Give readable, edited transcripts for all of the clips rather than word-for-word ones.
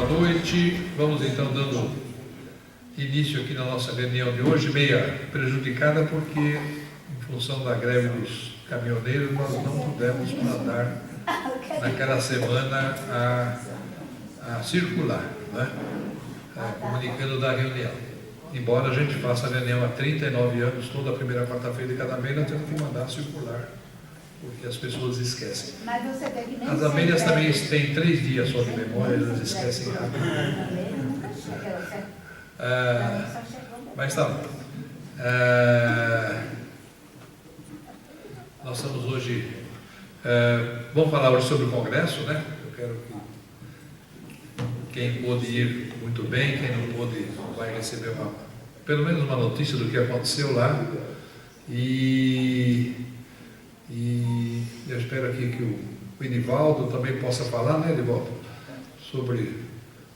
noite. Vamos então dando início aqui na nossa reunião de hoje, meia prejudicada porque, em função da greve dos caminhoneiros, nós não pudemos mandar naquela semana a circular, né? Comunicando da reunião. Embora a gente faça a reunião há 39 anos, toda a primeira quarta-feira de cada mês, nós temos que mandar circular, porque as pessoas esquecem. Mas você teve nem As abelhas também têm 3 dias só de memória, elas esquecem rápido. Mas tá bom. Nós estamos hoje... vamos falar hoje sobre o Congresso, né? Eu quero que quem pôde ir muito bem, quem não pôde vai receber pelo menos uma notícia do que aconteceu lá. E eu espero aqui que o Edivaldo também possa falar, né, Edivaldo? Sobre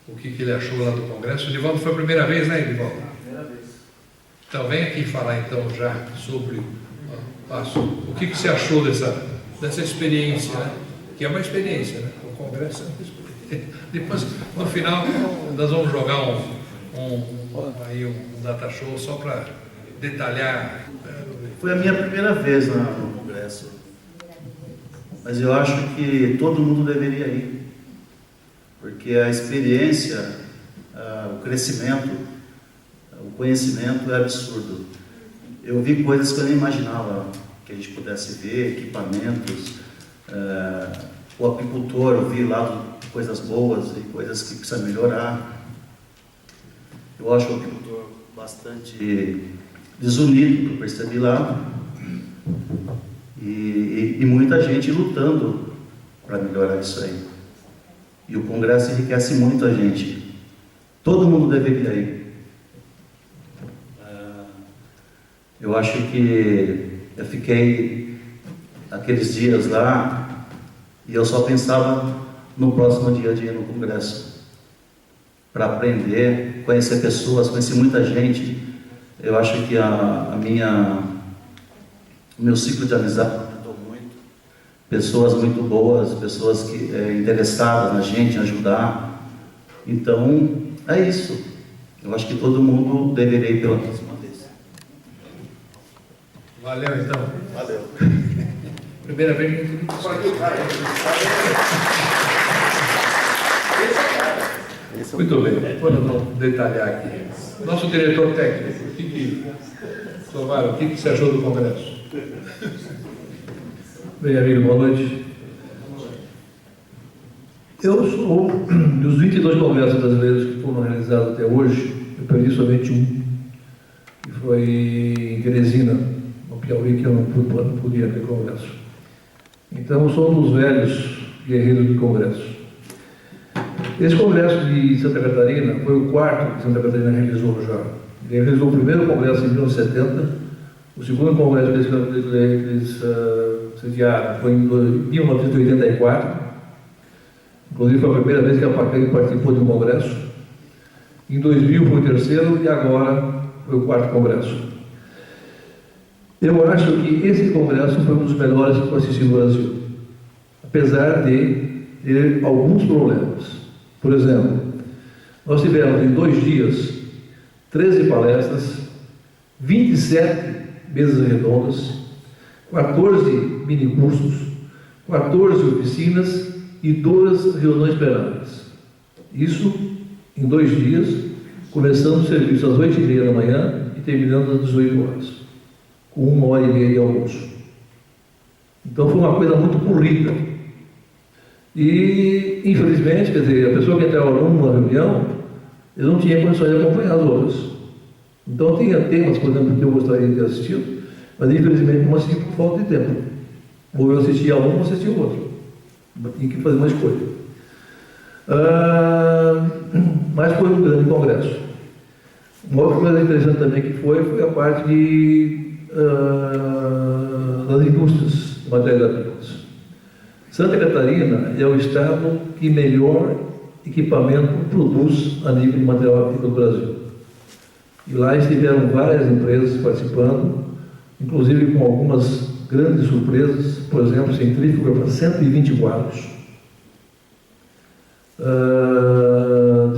o que ele achou lá do Congresso. Edivaldo, foi a primeira vez, né, Edivaldo? Primeira vez. Então vem aqui falar então já sobre o que você achou dessa experiência, né? Que é uma experiência, né? O Congresso é uma experiência. Depois, no final, nós vamos jogar um data show só para detalhar. Foi a minha primeira vez no Congresso, mas eu acho que todo mundo deveria ir, porque a experiência, o crescimento, o conhecimento é absurdo. Eu vi coisas que eu nem imaginava que a gente pudesse ver, equipamentos, o apicultor, eu vi lá coisas boas e coisas que precisam melhorar. Eu acho o apicultor bastante desunido, que eu percebi lá, e muita gente lutando para melhorar isso aí. E o Congresso enriquece muito a gente. Todo mundo deveria ir. Eu acho que eu fiquei aqueles dias lá e eu só pensava no próximo dia de ir no Congresso para aprender, conhecer pessoas, conhecer muita gente. Eu acho que o meu ciclo de amizade aumentou muito. Pessoas muito boas, pessoas que interessadas na gente, em ajudar. Então, é isso. Eu acho que todo mundo deveria ir pela próxima vez. Valeu, então. Valeu. Primeira vez que muito bem, depois nós vamos detalhar aqui. Nosso diretor técnico, Tomário, o que você achou do Congresso? Bem, amigo, boa noite. Eu sou dos 22 congressos brasileiros que foram realizados até hoje, eu perdi somente um, que foi em Teresina, no Piauí, que eu não pude ir naquele congresso. Então, eu sou um dos velhos guerreiros do Congresso. Esse congresso de Santa Catarina foi o quarto que Santa Catarina realizou já. Ele realizou o primeiro congresso em 1970, o segundo congresso que eles sediaram foi em 1984, inclusive foi a primeira vez que a PACAI participou de um congresso. Em 2000 foi o terceiro e agora foi o quarto congresso. Eu acho que esse congresso foi um dos melhores que eu assisti no Brasil, apesar de ter alguns problemas. Por exemplo, nós tivemos em 2 dias 13 palestras, 27 mesas redondas, 14 minicursos, 14 oficinas e 2 reuniões plenárias. Isso em 2 dias, começando o serviço às 8h30 da manhã e terminando às 18 horas, com 1h30 de almoço. Então foi uma coisa muito corrida. E, infelizmente, quer dizer, a pessoa que entrava numa reunião, ele não tinha condições de acompanhar as outras. Então, tinha temas, por exemplo, que eu gostaria de ter assistido, mas, infelizmente, não assisti por falta de tempo. Ou eu assistia um ou assistia o outro. Tinha que fazer uma escolha. Mas foi um grande congresso. Uma outra coisa interessante também que foi a parte das indústrias de matérias-primas. Santa Catarina é o estado que melhor equipamento produz a nível de material agrícola do Brasil. E lá estiveram várias empresas participando, inclusive com algumas grandes surpresas, por exemplo, centrífuga para 120 quadros.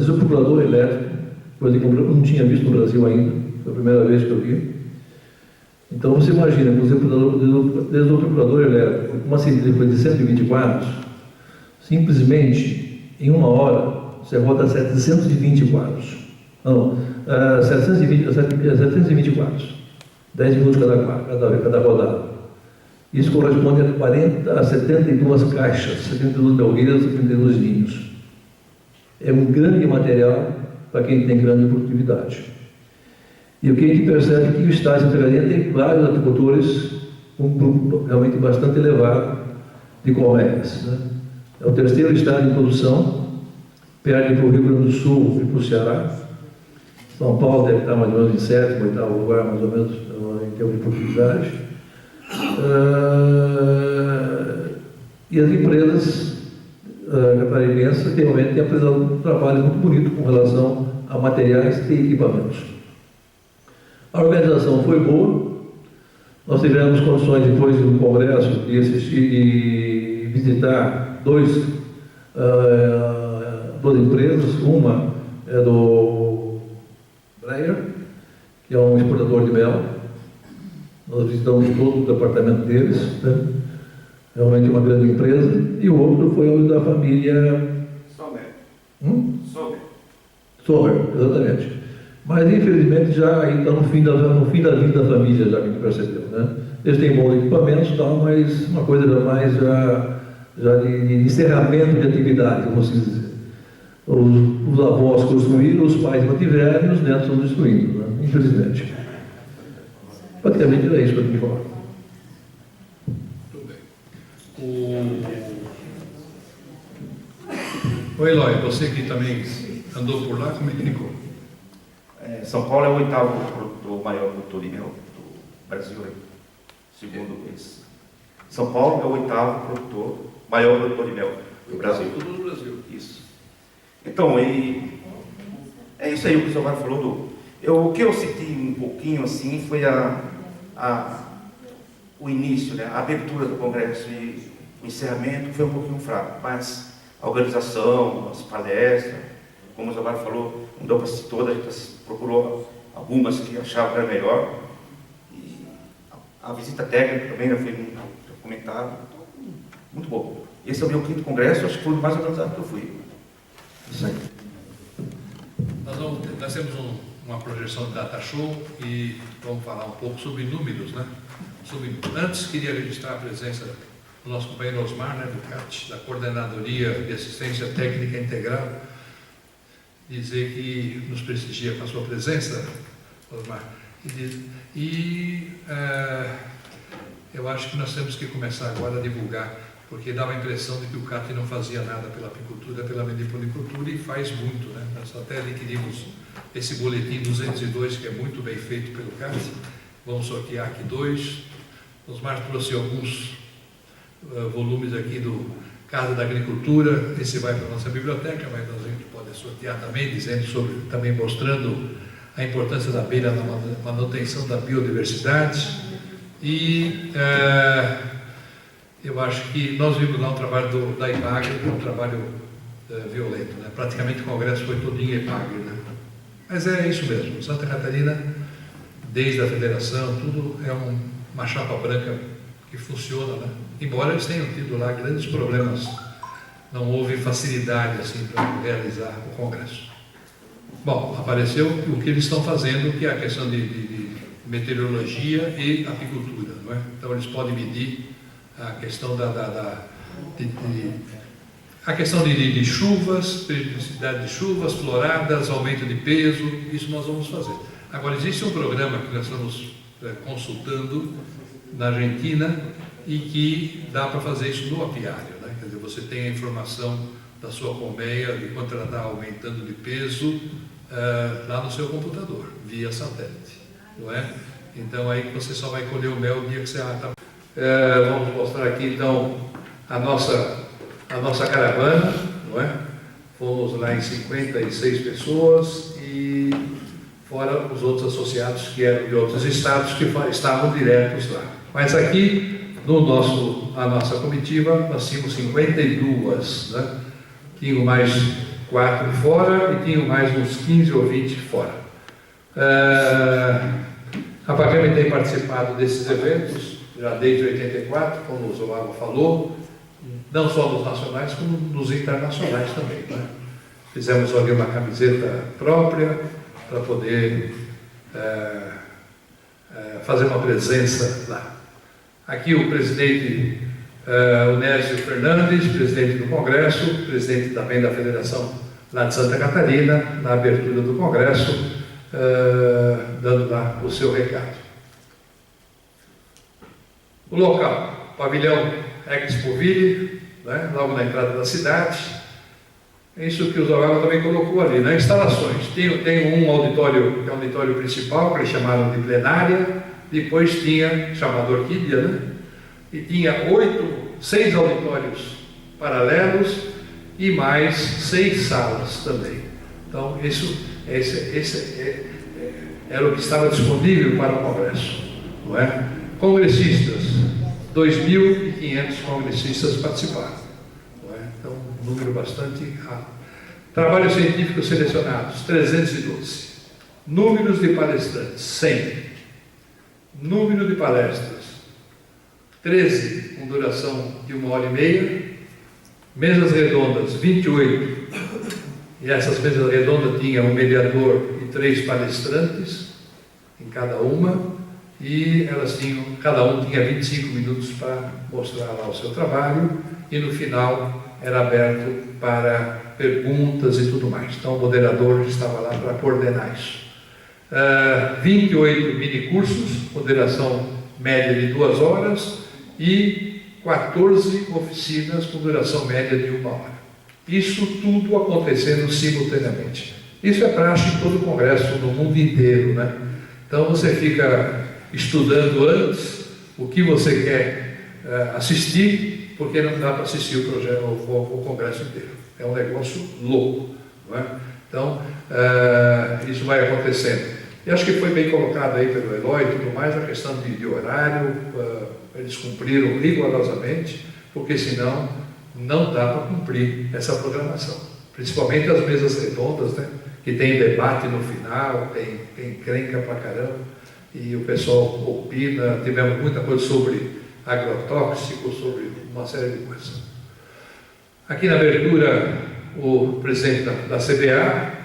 desopilador elétrico, coisa que eu não tinha visto no Brasil ainda, foi a primeira vez que eu vi. Então você imagina, com um desopilador elétrico, uma cilindrífica de 120 watts, simplesmente em uma hora você roda 720 watts. Não, 720 watts. 10 minutos cada rodada. Isso corresponde a 72 caixas, 72 belgueiras, 72 ninhos. É um grande material para quem tem grande produtividade. E o que a gente percebe é que o estágio de Serraria tem vários apicultores, um grupo realmente bastante elevado de colmeias. Né? É o terceiro estágio de produção, perde para o Rio Grande do Sul e para o Ceará. São Paulo deve estar mais ou menos em sétimo, oitavo lugar, mais ou menos, em termos de produtividade. E as empresas catarinenses realmente têm apresentado um trabalho muito bonito com relação a materiais e equipamentos. A organização foi boa, nós tivemos condições depois do congresso de assistir e visitar duas empresas. Uma é do Breyer, que é um exportador de mel. Nós visitamos todo o departamento deles, né? Realmente uma grande empresa. E o outro foi o da família Sommer, exatamente. Mas infelizmente já aí está no fim da vida da família, já que a gente percebeu, né? Eles têm bons equipamentos e tal, mas uma coisa mais já de encerramento de atividade, vamos dizer. Os avós construíram, os pais mantiveram e os netos estão destruindo, né? Infelizmente. Praticamente era isso que eu tinha que falar. Muito bem. O Eloy, você que também andou por lá, como é que ficou? São Paulo é o oitavo produtor, maior produtor de mel do Brasil, segundo eles. São Paulo é o oitavo produtor, maior produtor de mel do Brasil. Tudo no Brasil. Isso. Então, é isso aí o que o senhor falou. O que eu senti um pouquinho assim foi o início, né, a abertura do congresso e o encerramento foi um pouquinho fraco, mas a organização, as palestras, como o senhor falou, não deu para assistir todas, a gente procurou algumas que achava que era melhor. E a visita técnica também foi muito comentada, então, muito bom. Esse é o meu quinto congresso, acho que foi o mais organizado que eu fui. Isso aí. Nós temos uma projeção de data show e vamos falar um pouco sobre números, né? Antes, queria registrar a presença do nosso companheiro Osmar, né, do CAT, da Coordenadoria de Assistência Técnica Integral, dizer que nos prestigia com a sua presença, Osmar. Eu acho que nós temos que começar agora a divulgar, porque dava a impressão de que o CAT não fazia nada pela apicultura, pela meliponicultura, e faz muito, né? Nós até adquirimos esse boletim 202, que é muito bem feito pelo CAT. Vamos sortear aqui 2. Osmar trouxe alguns volumes aqui do Casa da Agricultura. Esse vai para a nossa biblioteca, mas a gente pode sortear também, também mostrando a importância da abelha na manutenção da biodiversidade. E eu acho que nós vimos lá um trabalho da IPAGRE, que é um trabalho violento, né? Praticamente o congresso foi todo em IPAGRE, né? Mas é isso mesmo, Santa Catarina, desde a federação, tudo é uma chapa branca que funciona, né? Embora eles tenham tido lá grandes problemas, não houve facilidade assim para realizar o congresso. Bom, apareceu o que eles estão fazendo, que é a questão de meteorologia e apicultura, não é? Então eles podem medir a questão a questão de chuvas, periodicidade de chuvas, floradas, aumento de peso, isso nós vamos fazer. Agora, existe um programa que nós estamos consultando na Argentina e que dá para fazer isso no apiário, né? Quer dizer, você tem a informação da sua colmeia, de quanto ela está aumentando de peso, lá no seu computador, via satélite, não é? Então, aí você só vai colher o mel o dia que você está... vamos mostrar aqui, então, a nossa caravana, não é? Fomos lá em 56 pessoas e fora os outros associados que eram de outros estados que estavam diretos lá. Mas aqui, a nossa comitiva, nós tínhamos 52, né? Tinha mais 4 fora e tinham mais uns 15 ou 20 fora. A Pacame tem participado desses eventos já desde 84, como o Zoava falou, não só nos nacionais, como nos internacionais também. Né? Fizemos ali uma camiseta própria para poder fazer uma presença lá. Aqui o presidente Onésio Fernandes, presidente do Congresso, presidente também da Federação lá de Santa Catarina, na abertura do Congresso, dando lá o seu recado. O local, pavilhão Expoville, né, logo na entrada da cidade. É isso que o Zoava também colocou ali, né? Instalações. Tem um auditório, que é o auditório principal, que eles chamaram de plenária, depois tinha, chamado Orquídea, né? E tinha 6 auditórios paralelos e mais 6 salas também. Então, esse era o que estava disponível para o Congresso, não é? Congressistas, 2.500 congressistas participaram, não é? Então, um número bastante alto. Trabalhos científicos selecionados, 312. Números de palestrantes, 100. Número de palestras, 13, com duração de 1h30. Mesas redondas, 28. E essas mesas redondas tinham um mediador e 3 palestrantes em cada uma. E elas tinham, cada um tinha 25 minutos para mostrar lá o seu trabalho. E no final era aberto para perguntas e tudo mais. Então o moderador estava lá para coordenar isso. 28 mini-cursos, com duração média de 2 horas, e 14 oficinas com duração média de 1 hora. Isso tudo acontecendo simultaneamente. Isso é praxe em todo o congresso no mundo inteiro, né? Então você fica estudando antes o que você quer assistir, porque não dá para assistir o congresso inteiro. É um negócio louco, não é? Então, isso vai acontecendo. E acho que foi bem colocado aí pelo Eloy e tudo mais, a questão de horário, eles cumpriram rigorosamente, porque senão não dá para cumprir essa programação. Principalmente as mesas redondas, né? Que tem debate no final, tem encrenca pra caramba, e o pessoal opina, tivemos muita coisa sobre agrotóxico, sobre uma série de coisas. Aqui na abertura, o presidente da CBA,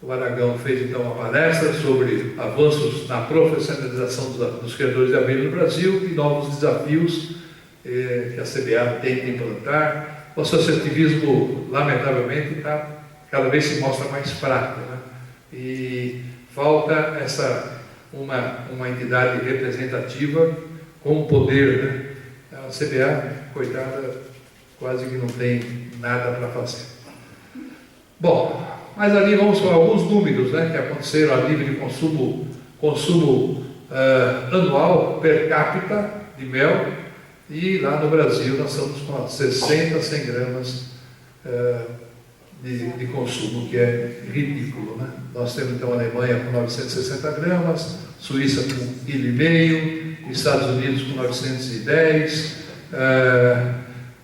o Aragão, fez então uma palestra sobre avanços na profissionalização dos criadores de abelha no Brasil e novos desafios que a CBA tem de implantar. O associativismo, lamentavelmente, cada vez se mostra mais fraco, né? E falta uma entidade representativa com poder, né? A CBA, coitada, quase que não tem nada para fazer. Bom, mas ali vamos para alguns números, né, que aconteceram a nível de consumo anual per capita de mel, e lá no Brasil nós estamos com 60 a 100 gramas de consumo, que é ridículo, né? Nós temos então a Alemanha com 960 gramas, Suíça com 1,5 kg, Estados Unidos com 910,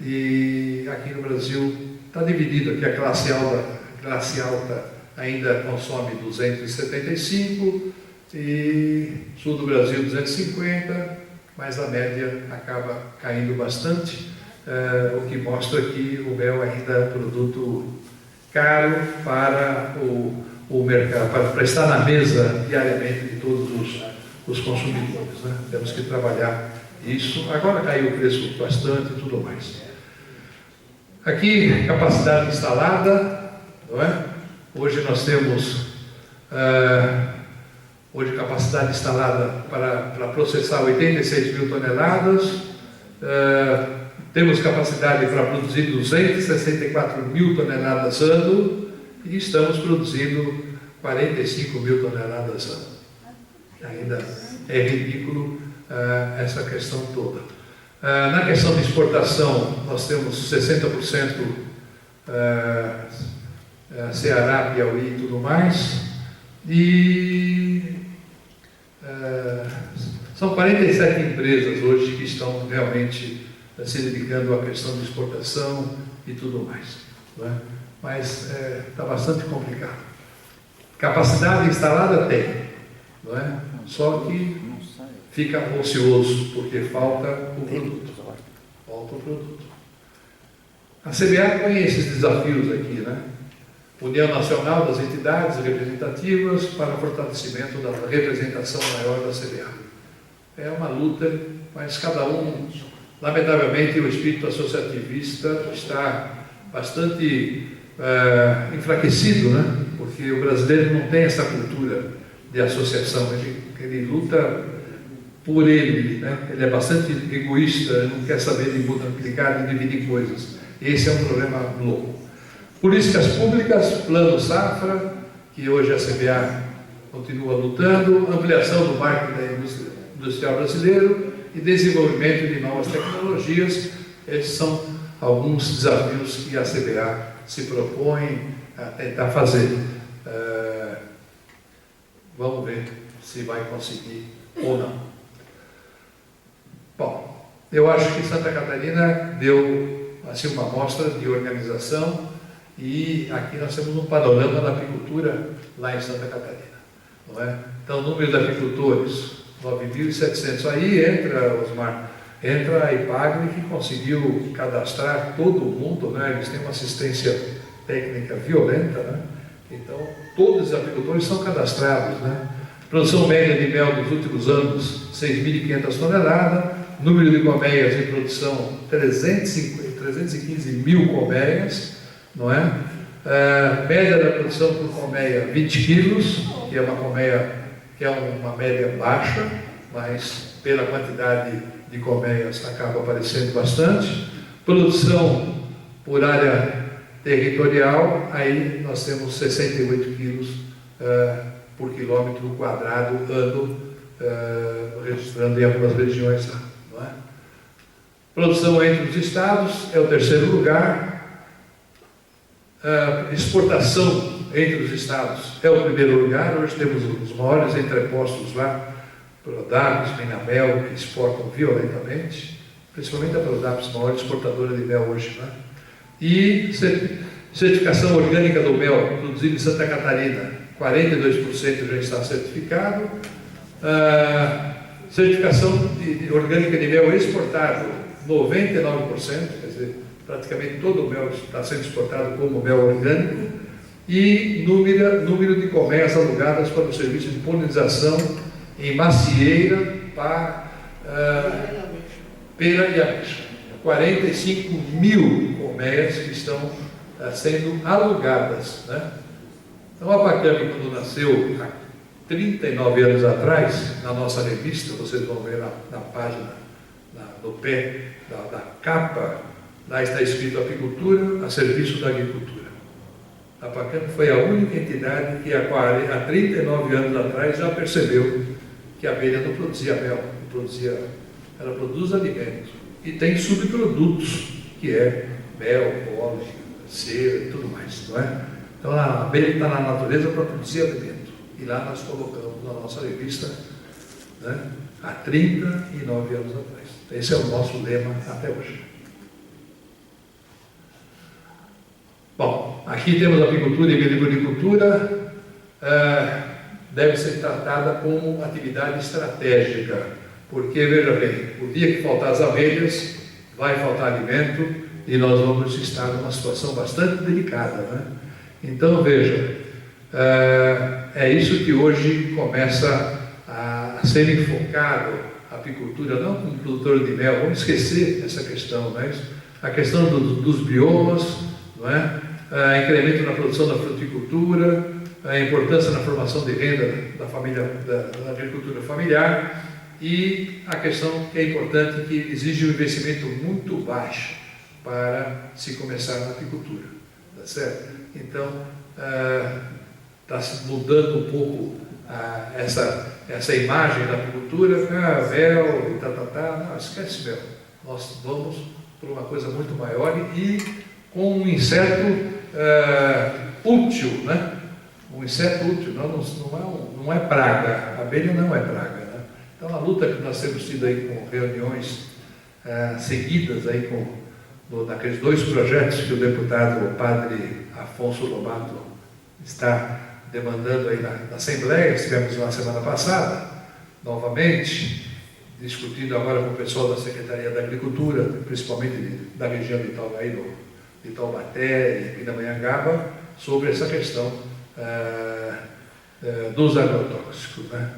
e aqui no Brasil está dividido, aqui a classe alta ainda consome 275, e sul do Brasil 250, mas a média acaba caindo bastante, o que mostra que o mel ainda é um produto caro para o mercado, para estar na mesa diariamente de todos os consumidores, né? Temos que trabalhar isso. Agora caiu o preço bastante e tudo mais. Aqui, capacidade instalada, não é? Hoje nós temos capacidade instalada para processar 86 mil toneladas, temos capacidade para produzir 264 mil toneladas ano e estamos produzindo 45 mil toneladas ano. Ainda é ridículo essa questão toda. Na questão de exportação, nós temos 60% Ceará, Piauí e tudo mais, e são 47 empresas hoje que estão realmente se dedicando à questão de exportação e tudo mais, não é? mas está bastante complicado. Capacidade instalada tem, não é? Só que fica ocioso, porque falta o produto. Falta o produto. A CBA conhece esses desafios aqui, né? União Nacional das Entidades Representativas para o fortalecimento da representação maior da CBA. É uma luta, mas cada um, lamentavelmente, o espírito associativista está bastante enfraquecido, né? Porque o brasileiro não tem essa cultura de associação, ele luta por ele, né? Ele é bastante egoísta, não quer saber de multiplicar, de dividir coisas. Esse é um problema louco. Políticas públicas, Plano Safra, que hoje a CBA continua lutando, ampliação do marco industrial brasileiro e desenvolvimento de novas tecnologias. Esses são alguns desafios que a CBA se propõe a tentar fazer. Vamos ver se vai conseguir ou não. Bom, eu acho que Santa Catarina deu assim, uma amostra de organização e aqui nós temos um panorama da apicultura lá em Santa Catarina, não é? Então, o número de apicultores, 9.700. Aí entra, Osmar, entra a IPAGRE, que conseguiu cadastrar todo mundo, né? Eles têm uma assistência técnica violenta, né? Então, todos os apicultores são cadastrados, né? Produção média de mel nos últimos anos, 6.500 toneladas, número de colmeias em produção, 315 mil colmeias, não é? Média da produção por colmeia, 20 quilos, que é uma colmeia, que é uma média baixa, mas pela quantidade de colmeias acaba aparecendo bastante. Produção por área territorial, aí nós temos 68 quilos por quilômetro quadrado ano, registrando em algumas regiões lá, não é? Produção entre os estados é o terceiro lugar. Exportação entre os estados é o primeiro lugar. Hoje temos os maiores entrepostos lá, Prodapes, Minamel, que exportam violentamente, principalmente a Prodapes, maior exportadora de mel hoje, né? E certificação orgânica do mel produzido em Santa Catarina, 42% já está certificado. Certificação orgânica de mel exportado, 99%, quer dizer, praticamente todo o mel está sendo exportado como mel orgânico. E número de colmeias alugadas para o serviço de polinização em macieira, pera e ameixa. 45 mil colmeias que estão sendo alugadas, né? Então, a Pacame, quando nasceu há 39 anos atrás, na nossa revista, vocês vão ver na página, no pé da capa, lá está escrito apicultura a serviço da agricultura. A Pacame foi a única entidade que há 39 anos atrás já percebeu que a abelha não produzia mel, ela produz alimentos e tem subprodutos, que é mel, pólen, cera e tudo mais, não é? Então a abelha está na natureza para produzir alimento, e lá nós colocamos na nossa revista, né, há 39 anos atrás. Esse é o nosso lema até hoje. Bom, aqui temos a apicultura e a meliponicultura, deve ser tratada como atividade estratégica, porque, veja bem, o dia que faltar as abelhas, vai faltar alimento e nós vamos estar numa situação bastante delicada, né? Então, veja, é isso que hoje começa a ser enfocado a apicultura, não como produtor de mel, vamos esquecer essa questão, não é isso? A questão dos biomas, não é? Incremento na produção da fruticultura, a importância na formação de renda da família, da agricultura familiar, e a questão que é importante, que exige um investimento muito baixo para se começar na apicultura, tá certo? Então, está se mudando um pouco essa imagem da apicultura, mel, não, esquece mel, nós vamos para uma coisa muito maior e com um inseto útil, né? Um inseto útil, não é praga, a abelha não é praga, né? Então, a luta que nós temos tido aí com reuniões seguidas aí com naqueles 2 projetos que o deputado padre Afonso Lobato está demandando aí na Assembleia, estivemos na semana passada, novamente, discutindo agora com o pessoal da Secretaria da Agricultura, principalmente da região de Itaúbaí, de Taubaté e Pindamonhangaba, sobre essa questão dos agrotóxicos, né?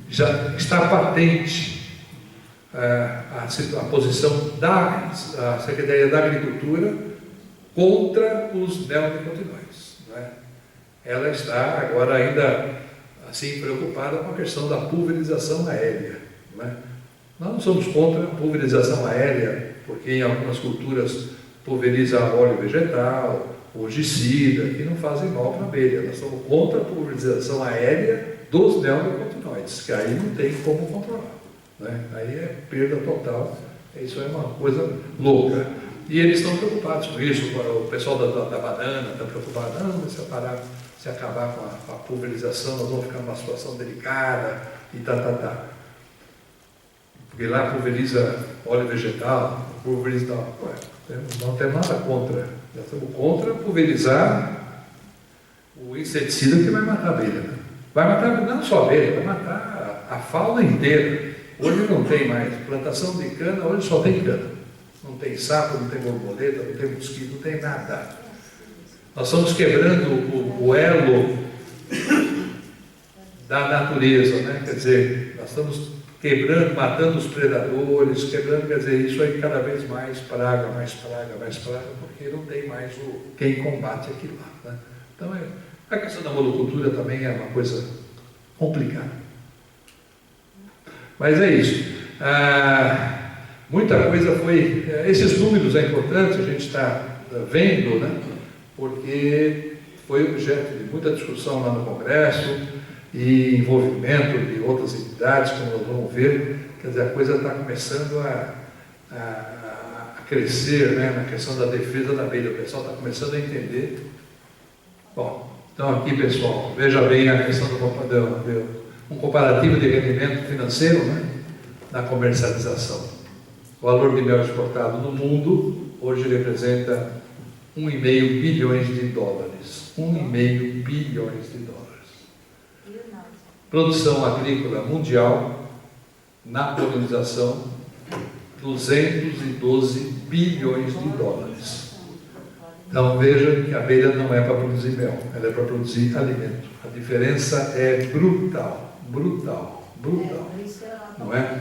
Já está patente a posição da Secretaria da Agricultura contra os neonicotinoides, né? Ela está agora ainda assim preocupada com a questão da pulverização aérea, né? Nós não somos contra a pulverização aérea, porque em algumas culturas pulveriza óleo vegetal, fungicida, que não fazem mal para a abelha. Nós somos contra a pulverização aérea dos neonicotinoides, que aí não tem como controlar, né? Aí é perda total, isso é uma coisa louca. E eles estão preocupados com isso, o pessoal da banana está preocupado, não, se acabar com a pulverização, nós vamos ficar numa situação delicada, e tá. Porque lá pulveriza óleo vegetal, pulveriza... Não temos nada contra. Nós estamos contra pulverizar o inseticida que vai matar a abelha, né? Vai matar não só a abelha, vai matar a fauna inteira. Hoje não tem mais plantação de cana, hoje só tem cana. Não tem sapo, não tem borboleta, não tem mosquito, não tem nada. Nós estamos quebrando o elo da natureza, né? Quer dizer, nós estamos quebrando, matando os predadores, quebrando, quer dizer, isso aí cada vez mais praga, porque não tem mais quem combate aquilo lá, né? Então, a questão da monocultura também é uma coisa complicada. Mas é isso. Muita coisa foi... esses números é importante, a gente está vendo, né? Porque foi objeto de muita discussão lá no Congresso, e envolvimento de outras entidades, como nós vamos ver, quer dizer, a coisa está começando a crescer, né, na questão da defesa da abelha, o pessoal está começando a entender. Bom, então aqui, pessoal, veja bem a questão um comparativo de rendimento financeiro, né, na comercialização. O valor de mel exportado no mundo hoje representa 1,5 bilhões de dólares. 1,5 bilhões de dólares. Produção agrícola mundial, na polinização, 212 bilhões de dólares. Então veja que a abelha não é para produzir mel, ela é para produzir alimento. A diferença é brutal, não é?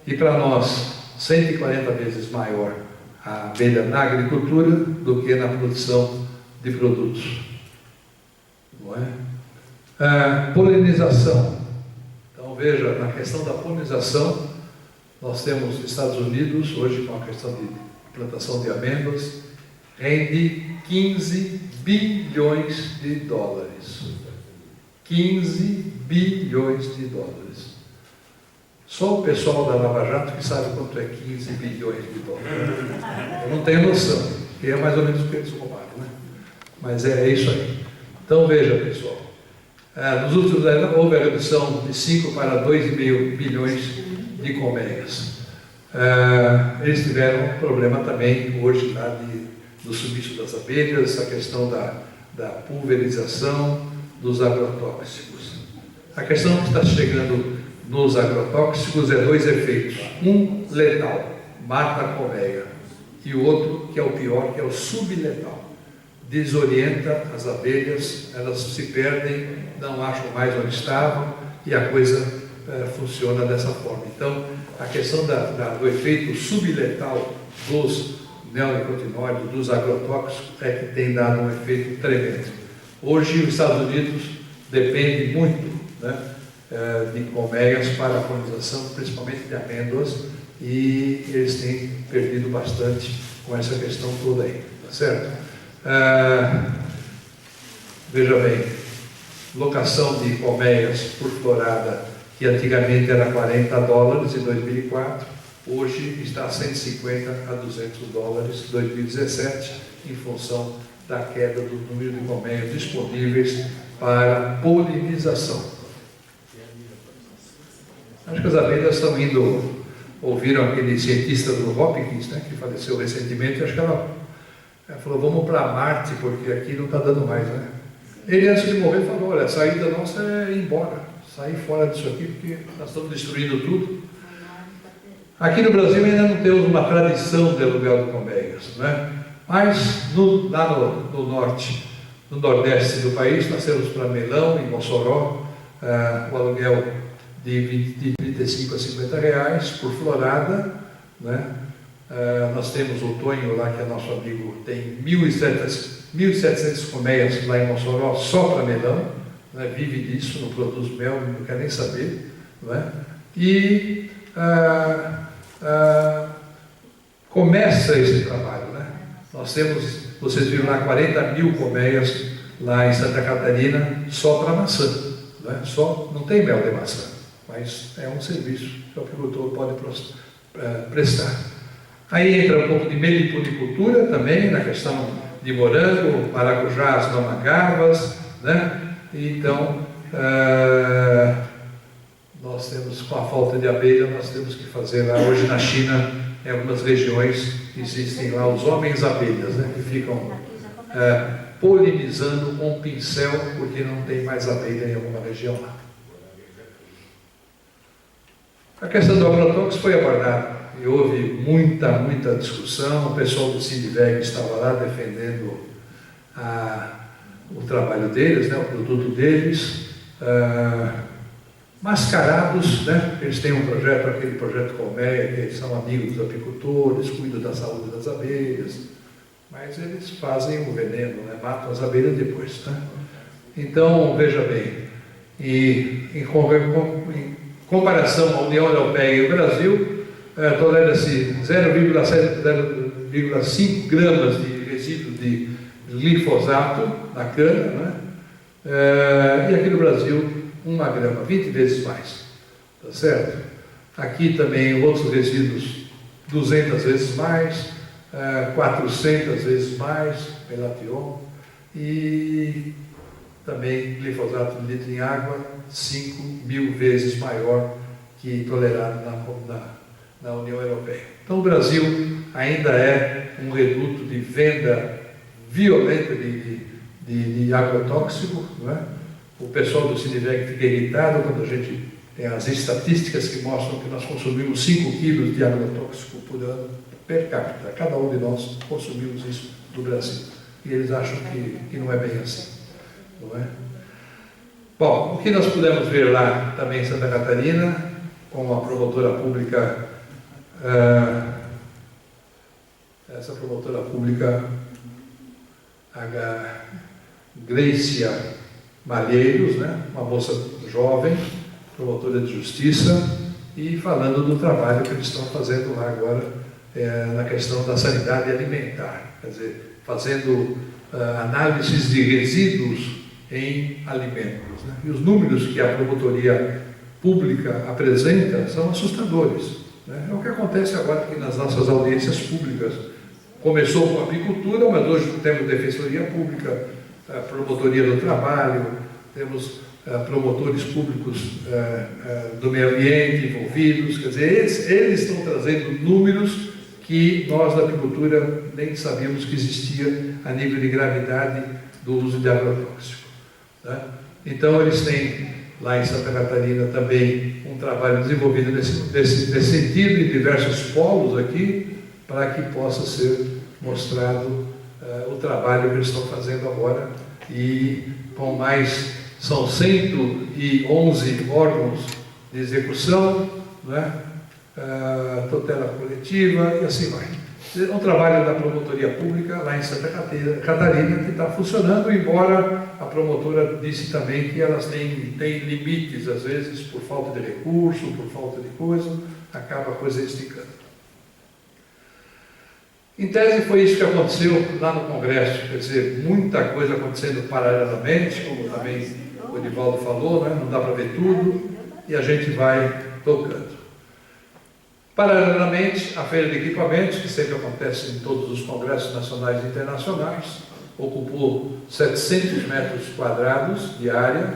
E para nós, 140 vezes maior a abelha na agricultura do que na produção de produtos, não é? Polinização. Então veja, na questão da polinização, nós temos Estados Unidos, hoje com a questão de plantação de amêndoas, rende 15 bilhões de dólares. 15 bilhões de dólares. Só o pessoal da Lava Jato que sabe quanto é 15 bilhões de dólares. Eu não tenho noção, que é mais ou menos o que eles roubaram, né? Mas é isso aí. Então veja, pessoal. Nos últimos anos houve a redução de 5 para 2,5 bilhões de colmeias. Eles tiveram um problema também hoje lá do sumiço das abelhas, a questão da pulverização dos agrotóxicos. A questão que está chegando nos agrotóxicos é 2 efeitos. Um letal, mata a colmeia, e o outro, que é o pior, que é o subletal. Desorienta as abelhas, elas se perdem, não acham mais onde estavam e a coisa funciona dessa forma. Então, a questão do efeito subletal dos neonicotinoides, dos agrotóxicos, é que tem dado um efeito tremendo. Hoje, os Estados Unidos dependem muito, né, de colmeias para a polinização, principalmente de amêndoas, e eles têm perdido bastante com essa questão toda aí, tá certo? Veja bem, locação de colmeias por florada, que antigamente era $40 em 2004, hoje está a 150 a $200 em 2017, em função da queda do número de colmeias disponíveis para polinização. Acho que as abelhas estão indo ouviram aquele cientista do Hopkins, né, que faleceu recentemente, acho que ela falou, vamos para Marte, porque aqui não está dando mais, né? Ele, antes de morrer, falou, olha, a saída nossa é ir embora, sair fora disso aqui, porque nós estamos destruindo tudo. Aqui no Brasil ainda não temos uma tradição de aluguel de colmeias, né? Mas lá no norte, no nordeste do país, nós temos para Melão e Mossoró o aluguel de 35 a 50 reais por florada, né? Nós temos o Tonho lá, que é nosso amigo, tem 1.700 colmeias lá em Mossoró, só para melão, né? Vive disso, não produz mel, não quer nem saber, né? E começa esse trabalho, né? Nós temos, vocês viram lá, 40 mil colmeias lá em Santa Catarina, só para maçã, né? Só, não tem mel de maçã, mas é um serviço que o apicultor pode prestar. Aí entra um pouco de meliponicultura também, na questão de morango, maracujás, mamangavas, né? Então, nós temos, com a falta de abelha, nós temos que fazer lá, hoje na China, em algumas regiões, existem lá os homens-abelhas, né? Que ficam polinizando com um pincel, porque não tem mais abelha em alguma região lá. A questão do agrotóxico foi abordada e houve muita discussão. O pessoal do Sindiveg estava lá defendendo o trabalho deles, né, o produto deles, mascarados, né? Eles têm um projeto, aquele projeto Colmeia, que eles são amigos dos apicultores, cuidam da saúde das abelhas, mas eles fazem o veneno, né? Matam as abelhas depois, né? Então, veja bem, em comparação à União Europeia e o Brasil, tolera-se 0,5 gramas de resíduo de glifosato na cana, né? E aqui no Brasil, 1 grama, 20 vezes mais, tá certo? Aqui também outros resíduos, 200 vezes mais, 400 vezes mais, melation, e também glifosato de litro em água, 5.000 vezes maior que tolerado na União Europeia. Então o Brasil ainda é um reduto de venda violenta de agrotóxico, não é? O pessoal do Sindiveg fica irritado quando a gente tem as estatísticas que mostram que nós consumimos 5 quilos de agrotóxico por ano per capita. Cada um de nós consumimos isso no Brasil. E eles acham que não é bem assim, não é? Bom, o que nós pudemos ver lá também em Santa Catarina, com a promotora pública, essa promotora pública, a Grécia Malheiros, né? Uma moça jovem, promotora de justiça, e falando do trabalho que eles estão fazendo lá agora na questão da sanidade alimentar, quer dizer, fazendo análises de resíduos em alimentos, né? E os números que a promotoria pública apresenta são assustadores, né? É o que acontece agora aqui nas nossas audiências públicas. Começou com a apicultura, mas hoje temos defensoria pública, promotoria do trabalho, temos promotores públicos do meio ambiente envolvidos, quer dizer, eles estão trazendo números que nós da apicultura nem sabíamos que existia a nível de gravidade do uso de agrotóxico, né? Então eles têm lá em Santa Catarina também um trabalho desenvolvido nesse sentido, em diversos polos aqui, para que possa ser mostrado o trabalho que eles estão fazendo agora, e com mais, são 111 órgãos de execução, né? Tutela coletiva e assim vai. É um trabalho da promotoria pública lá em Santa Catarina que está funcionando, embora a promotora disse também que elas têm limites, às vezes, por falta de recurso, por falta de coisa, acaba a coisa esticando. Em tese, foi isso que aconteceu lá no Congresso, quer dizer, muita coisa acontecendo paralelamente, como também o Edivaldo falou, né? Não dá para ver tudo, e a gente vai tocando. Paralelamente, a Feira de Equipamentos, que sempre acontece em todos os congressos nacionais e internacionais, ocupou 700 metros quadrados de área,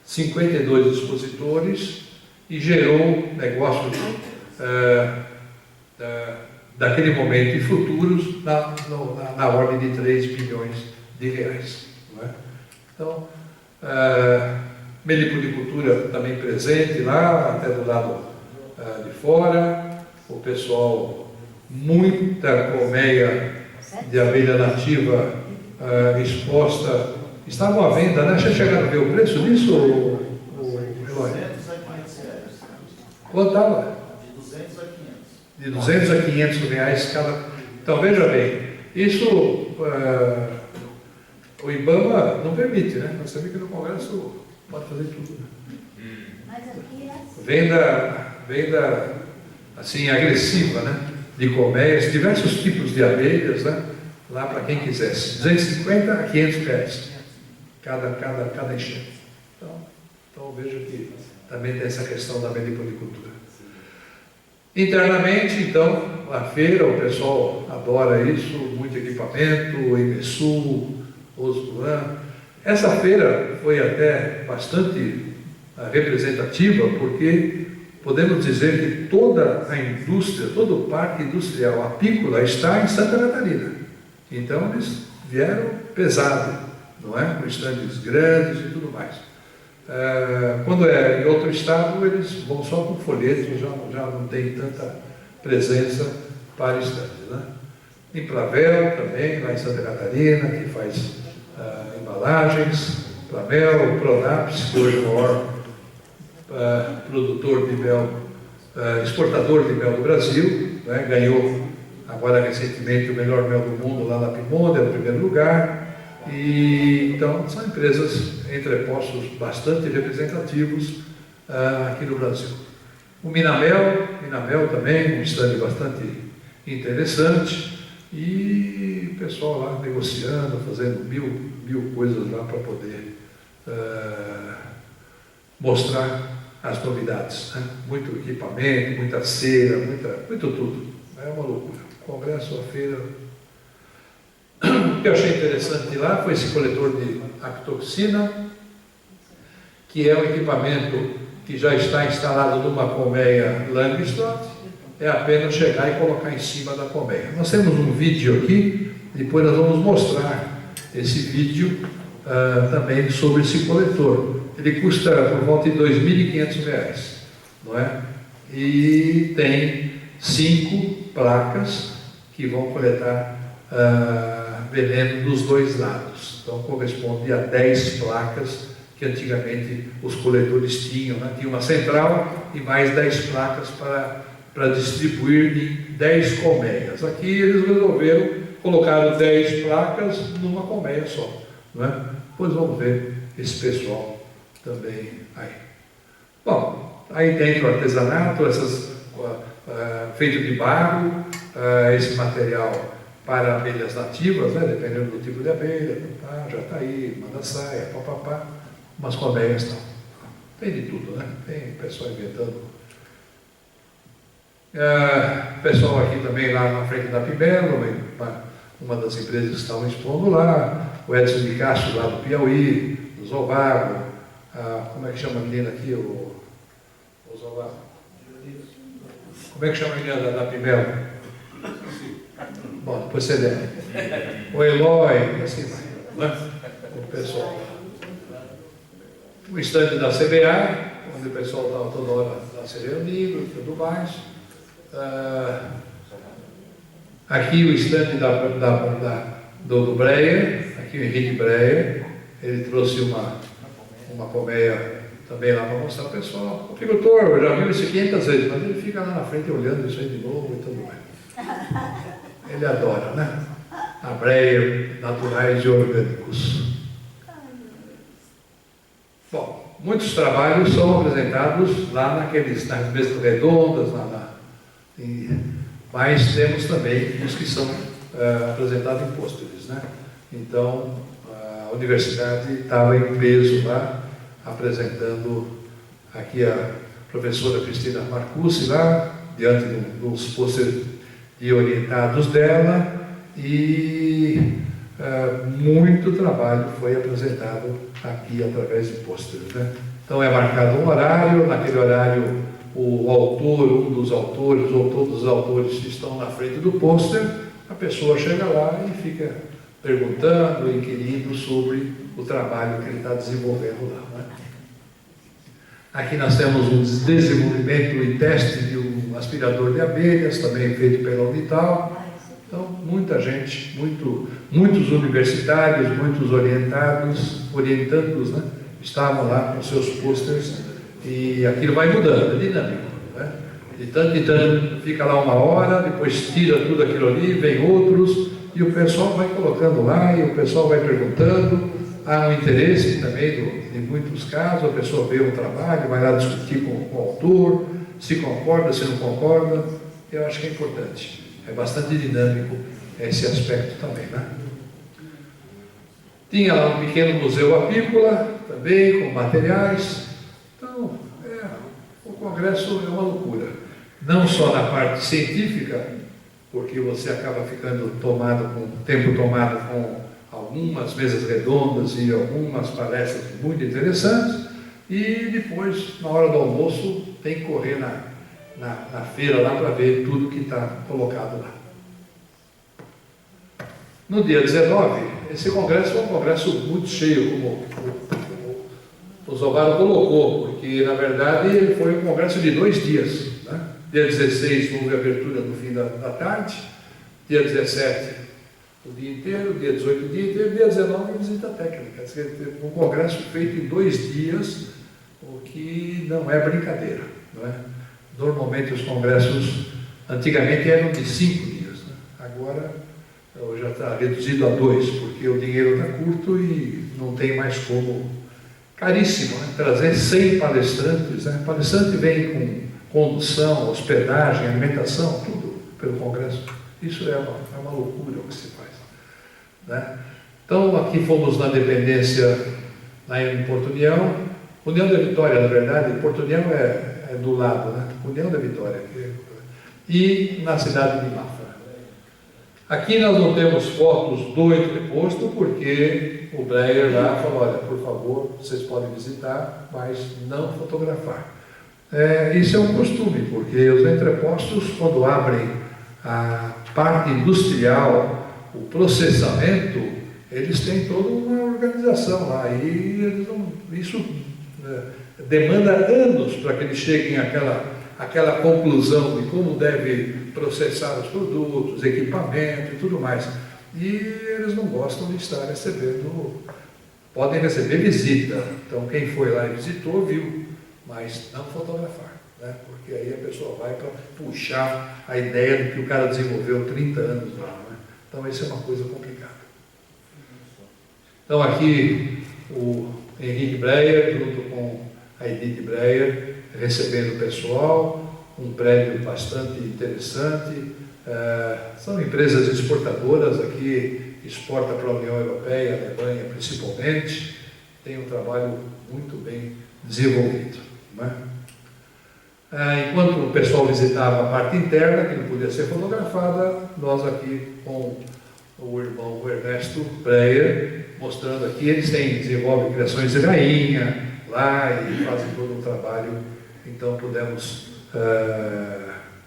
52 expositores, e gerou negócio daquele momento e futuros na ordem de 3 bilhões de reais. Não é? Então, meliponicultura também presente lá, até do lado de fora, o pessoal, muita colmeia de abelha nativa exposta, estavam à venda, né? Já chegaram a ver o preço disso, Eloy? Quanto estava? De 200 a 500 reais cada. Então, veja bem, isso o IBAMA não permite, né? Nós sabemos que no Congresso pode fazer tudo. Venda assim, agressiva, né? De colmeias, diversos tipos de abelhas, né? Lá para quem quisesse. 250 a 500 reais cada enchente. Então veja que também tem essa questão da meliponicultura. Internamente, então, a feira, o pessoal adora isso, muito equipamento, o IMESUL, Osbuan. Essa feira foi até bastante representativa, porque podemos dizer que toda a indústria, todo o parque industrial apícola está em Santa Catarina. Então, eles vieram pesado, não é? Com estandes grandes e tudo mais. Quando é em outro estado, eles vão só com folhetos, já não tem tanta presença para estandes, né? Em Plavel também, lá em Santa Catarina, que faz embalagens, Plavel, Pronaps, que hoje é o maior produtor de mel, exportador de mel do Brasil, né? Ganhou agora recentemente o melhor mel do mundo lá na Piemonte, no primeiro lugar. E então são empresas entrepostos bastante representativos aqui no Brasil. O Minamel também, um stand bastante interessante, e o pessoal lá negociando, fazendo mil coisas lá para poder mostrar as novidades, né? Muito equipamento, muita cera, muito tudo. É uma loucura. Congresso, a feira. O que eu achei interessante lá foi esse coletor de aftoxina, que é um equipamento que já está instalado numa colmeia Langstroth, é apenas chegar e colocar em cima da colmeia. Nós temos um vídeo aqui, depois nós vamos mostrar esse vídeo também sobre esse coletor. Ele custa por volta de R$ 2.500, não é? E tem 5 placas que vão coletar veneno dos dois lados. Então corresponde a 10 placas que antigamente os coletores tinham, né? Tinha uma central e mais 10 placas para distribuir em 10 colmeias. Aqui eles resolveram colocar 10 placas numa colmeia só, não é? Depois vamos ver esse pessoal também aí. Bom, aí dentro o artesanato, feito de barro, esse material para abelhas nativas, né, dependendo do tipo de abelha, já está aí, manda saia, papapá, umas colmeias tal. Tem de tudo, né? Tem pessoal inventando. Pessoal aqui também lá na frente da Pimelo, uma das empresas que estavam expondo lá, o Edson de Castro lá do Piauí, do Zovago, como é que chama a menina aqui, o Zovago? Como é que chama a menina da Pimelo? Bom, depois você lembra. O Eloy, assim vai, né? O pessoal. O estande da CBA, onde o pessoal estava toda hora se reunindo e tudo mais. Aqui o estande do Breyer, aqui o Henrique Breyer, ele trouxe uma colmeia também lá para mostrar ao pessoal. O agricultor, eu já vi isso 500 vezes, mas ele fica lá na frente olhando isso aí de novo e tudo mais. Ele adora, né? A Breyer, naturais e orgânicos. Bom, muitos trabalhos são apresentados lá nas mesas redondas, mas temos também os que são apresentados em pôsteres, né? Então, a universidade estava em peso lá, apresentando aqui a professora Cristina Marcucci lá, diante dos pôsteres e orientados dela, e muito trabalho foi apresentado aqui através de pôsteres, né? Então é marcado um horário, naquele horário o autor, um dos autores ou todos os autores que estão na frente do pôster, a pessoa chega lá e fica perguntando, inquirindo sobre o trabalho que ele está desenvolvendo lá. Né? Aqui nós temos um desenvolvimento e teste de um aspirador de abelhas, também feito pela Unital. Então, muita gente, muitos universitários, muitos orientandos, né, estavam lá com seus posters, e aquilo vai mudando, é dinâmico. Né? De tanto em tanto, fica lá uma hora, depois tira tudo aquilo ali, vem outros, e o pessoal vai colocando lá, e o pessoal vai perguntando. Há um interesse também, em muitos casos, a pessoa vê o trabalho, vai lá discutir com o autor, se concorda, se não concorda. Eu acho que é importante. É bastante dinâmico esse aspecto também, né? Tinha lá um pequeno museu apícola, também, com materiais. Então, o congresso é uma loucura. Não só na parte científica, porque você acaba ficando tempo tomado com algumas mesas redondas e algumas palestras muito interessantes, e depois, na hora do almoço, tem que correr na feira lá para ver tudo que está colocado lá. No dia 19, esse congresso é um congresso muito cheio, como o Zobaro colocou, porque na verdade ele foi um congresso de 2 dias. Né? Dia 16 houve abertura no fim da tarde, dia 17 o dia inteiro, dia 18 o dia inteiro, dia 19 visita técnica. Um congresso feito em 2 dias, o que não é brincadeira. Não é? Normalmente os congressos, antigamente eram de 5 dias, né? Agora já está reduzido a 2, porque o dinheiro está curto e não tem mais como. Caríssimo, né? Trazer 100 palestrantes, né? Palestrante vem com condução, hospedagem, alimentação, tudo pelo congresso. Isso é uma loucura o que se faz. Né? Então aqui fomos na dependência, lá em Porto União, União da Vitória, na verdade, Porto União é do lado, né? União da Vitória, e na cidade de Mafra. Aqui nós não temos fotos do entreposto, porque o Breyer lá falou, olha, por favor, vocês podem visitar, mas não fotografar. Isso é um costume, porque os entrepostos, quando abrem a parte industrial, o processamento, eles têm toda uma organização lá, e isso demanda anos para que eles cheguem àquela conclusão de como deve processar os produtos, equipamento e tudo mais. E eles não gostam de estar recebendo, podem receber visita. Então quem foi lá e visitou, viu, mas não fotografar, né? Porque aí a pessoa vai para puxar a ideia do que o cara desenvolveu 30 anos lá. Né? Então isso é uma coisa complicada. Então aqui o Henrique Breyer, junto com a Edith Breyer, recebendo o pessoal, um prédio bastante interessante. São empresas exportadoras aqui, exporta para a União Europeia, a Alemanha principalmente, tem um trabalho muito bem desenvolvido. Né? Enquanto o pessoal visitava a parte interna, que não podia ser fotografada, nós aqui com o irmão Ernesto Breyer, mostrando aqui, eles desenvolvem criações de rainha lá e fazem todo um trabalho, então pudemos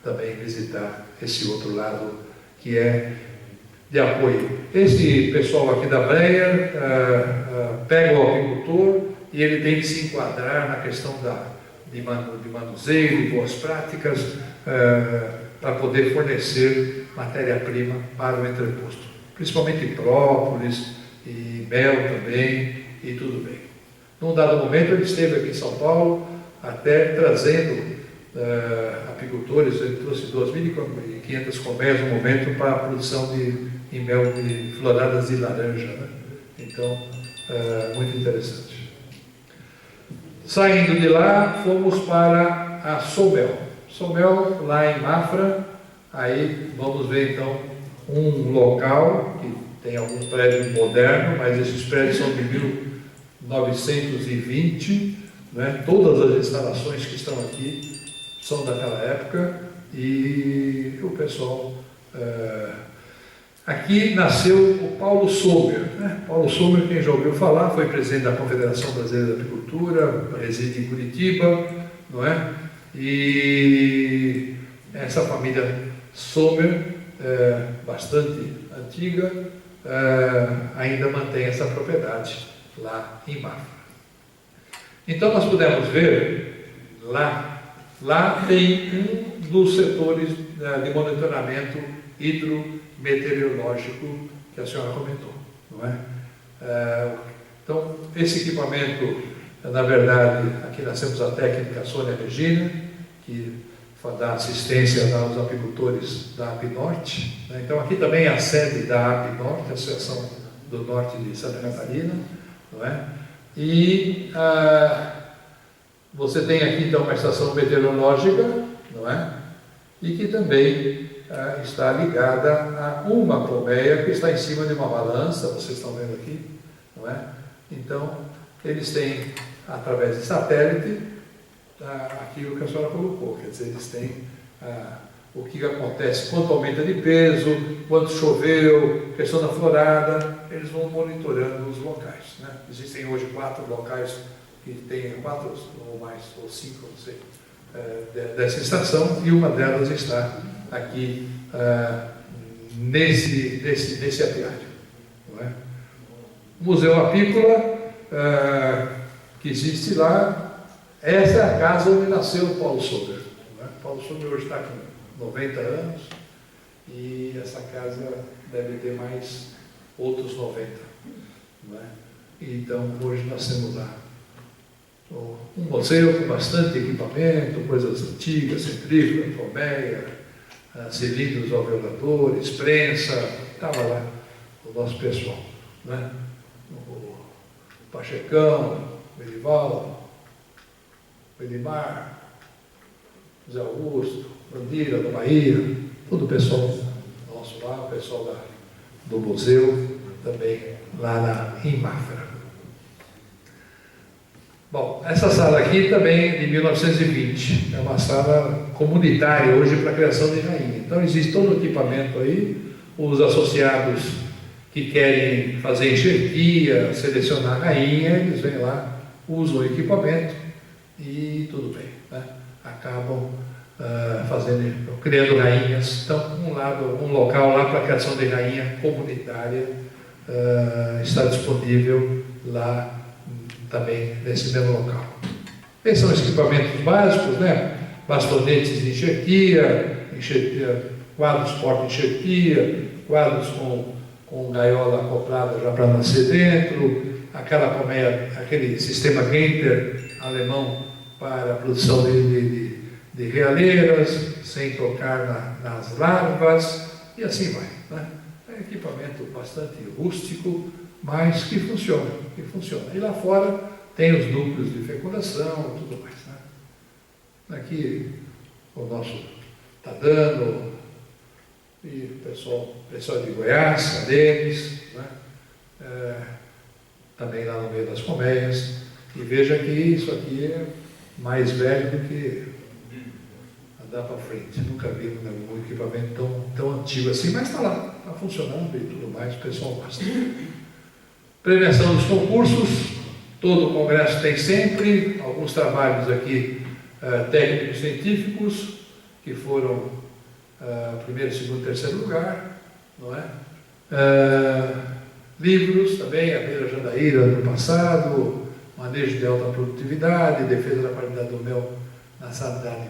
também visitar esse outro lado que é de apoio. Esse pessoal aqui da Breyer pega o apicultor e ele tem que se enquadrar na questão de manuseio, de boas práticas, para poder fornecer matéria-prima para o entreposto, principalmente própolis e mel também, e tudo bem. Num dado momento ele esteve aqui em São Paulo, até trazendo apicultores, ele trouxe 2.500 colmeias no momento para a produção de mel de floradas de laranja. Né? Então, muito interessante. Saindo de lá, fomos para a Sommel. Sommel, lá em Mafra, aí vamos ver então um local que tem alguns prédios modernos, mas esses prédios são de 1920, né? Todas as instalações que estão aqui são daquela época, e o pessoal... Aqui nasceu o Paulo Sommer. Né? Paulo Sommer, quem já ouviu falar, foi presidente da Confederação Brasileira da Apicultura, reside em Curitiba, não é? E essa família Sommer, bastante antiga, ainda mantém essa propriedade lá em Mafra. Então nós pudemos ver lá tem um dos setores de monitoramento hidrometeorológico que a senhora comentou, não é? Então, esse equipamento, na verdade, aqui nós temos a técnica Sônia Regina, que dá assistência aos apicultores da APNorte, né? Então, aqui também é a sede da APNorte, a Associação do Norte de Santa Catarina, não é? E você tem aqui, então, uma estação meteorológica, não é? E que também está ligada a uma colmeia que está em cima de uma balança, vocês estão vendo aqui, não é? Então, eles têm, através de satélite, aquilo que a senhora colocou, quer dizer, eles têm o que acontece, quanto aumenta de peso, quanto choveu, questão da florada, eles vão monitorando os locais, né? Existem hoje 4 locais que têm 4 ou mais, ou 5, não sei, dessa estação, e uma delas está aqui nesse apiário, não é? O Museu Apícola, que existe lá, essa é a casa onde nasceu o Paulo Sommer, não é? Paulo Sommer hoje está com 90 anos, e essa casa deve ter mais outros 90, não é? Então, hoje nós temos lá um museu com bastante equipamento, coisas antigas, centrífuga, colmeia, cilindros alveoladores, prensa, estava lá o nosso pessoal, né? O Pachecão, o Edivaldo, o Edimar, José Augusto, Bandira, da Bahia, todo o pessoal nosso lá, o pessoal do museu, também lá em Mafra. Bom, essa sala aqui também é de 1920, é uma sala comunitária hoje para a criação de rainha. Então existe todo o equipamento aí, os associados que querem fazer enxertia, selecionar a rainha, eles vêm lá, usam o equipamento e tudo bem, né? Acabam criando rainhas. Então, um local lá para a criação de rainha comunitária está disponível lá também nesse mesmo local. Esses são os equipamentos básicos, né? Bastonetes de enxertia, quadros porta-enxertia, quadros com gaiola acoplada já para nascer dentro, aquela colmeia, aquele sistema Genter alemão para a produção de realeiras, sem tocar nas larvas, e assim vai, né? É um equipamento bastante rústico, mas que funciona. E lá fora tem os núcleos de fecundação e tudo mais, né? Aqui o nosso está dando, e o pessoal de Goiás, a deles, né? Também lá no meio das colmeias. E veja que isso aqui é mais velho do que andar para frente. Nunca vi um equipamento tão antigo assim, mas está lá, está funcionando e tudo mais, o pessoal gosta. Premiação dos concursos, todo o congresso tem sempre alguns trabalhos aqui técnicos científicos que foram primeiro, segundo, terceiro lugar, não é? Livros também, a Beira Jandaíra ano passado, manejo de alta produtividade, defesa da qualidade do mel na sanidade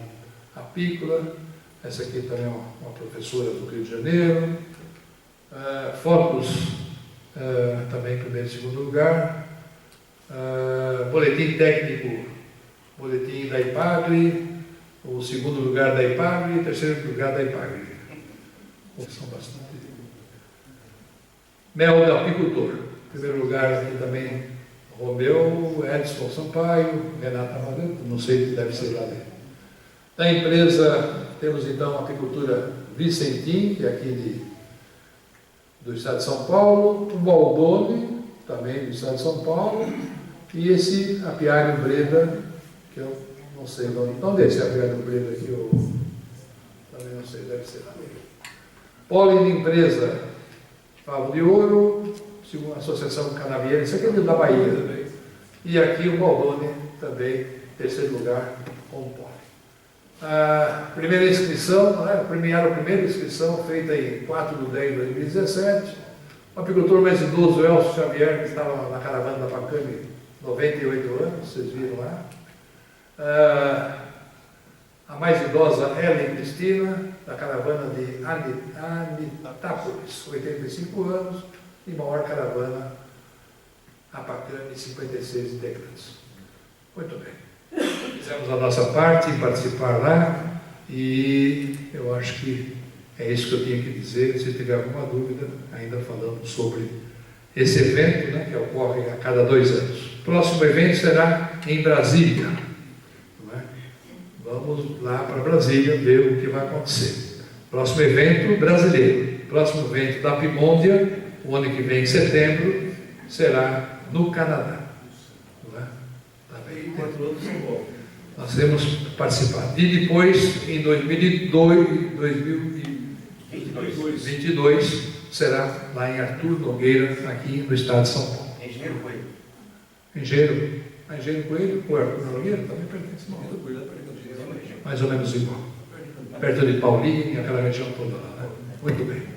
apícola. Essa aqui também é uma professora do Rio de Janeiro. Fotos também primeiro e segundo lugar. Boletim técnico, boletim da IPAGRE, o segundo lugar da IPAGRE e o terceiro lugar da IPAGRE. São bastante. Mel do apicultor, primeiro lugar aqui também Romeu, Edson Sampaio, Renata Amaranto, não sei se deve ser lá dentro. Da empresa temos então a apicultura Vicentim, que é aqui do estado de São Paulo, o Baldone, também do estado de São Paulo, e esse apiário Breda, que eu não sei onde é esse apiário Breda aqui, eu também não sei, deve ser lá dentro. Pólen de empresa Favo de Ouro, segundo a Associação Canavieira, isso aqui é da Bahia também. E aqui o Baldone também, terceiro lugar, com o pólen. A primeira inscrição, né, premiaram a primeira inscrição feita em 4/10/2017. O apicultor mais idoso, Elcio Xavier, que estava na caravana da Pacame, 98 anos, vocês viram lá. A mais idosa, Ellen Cristina, da caravana de Anitápolis, 85 anos. E maior caravana, a Pacame, 56 integrantes. Muito bem. Fizemos a nossa parte em participar lá e eu acho que é isso que eu tinha que dizer. Se tiver alguma dúvida, ainda falando sobre esse evento, né, que ocorre a cada 2 anos. O próximo evento será em Brasília. Não é? Vamos lá para Brasília ver o que vai acontecer. Próximo evento brasileiro. Próximo evento da Apimôndia, o ano que vem, em setembro, será no Canadá. Não é? Também nós temos participado. E depois, em 2022, será lá em Arthur Nogueira, aqui no estado de São Paulo. Engenheiro Coelho. Engenheiro Coelho, o Arthur Nogueira também pertence ao mais ou menos igual. Perto de Paulinho, aquela região toda lá, né? Muito bem.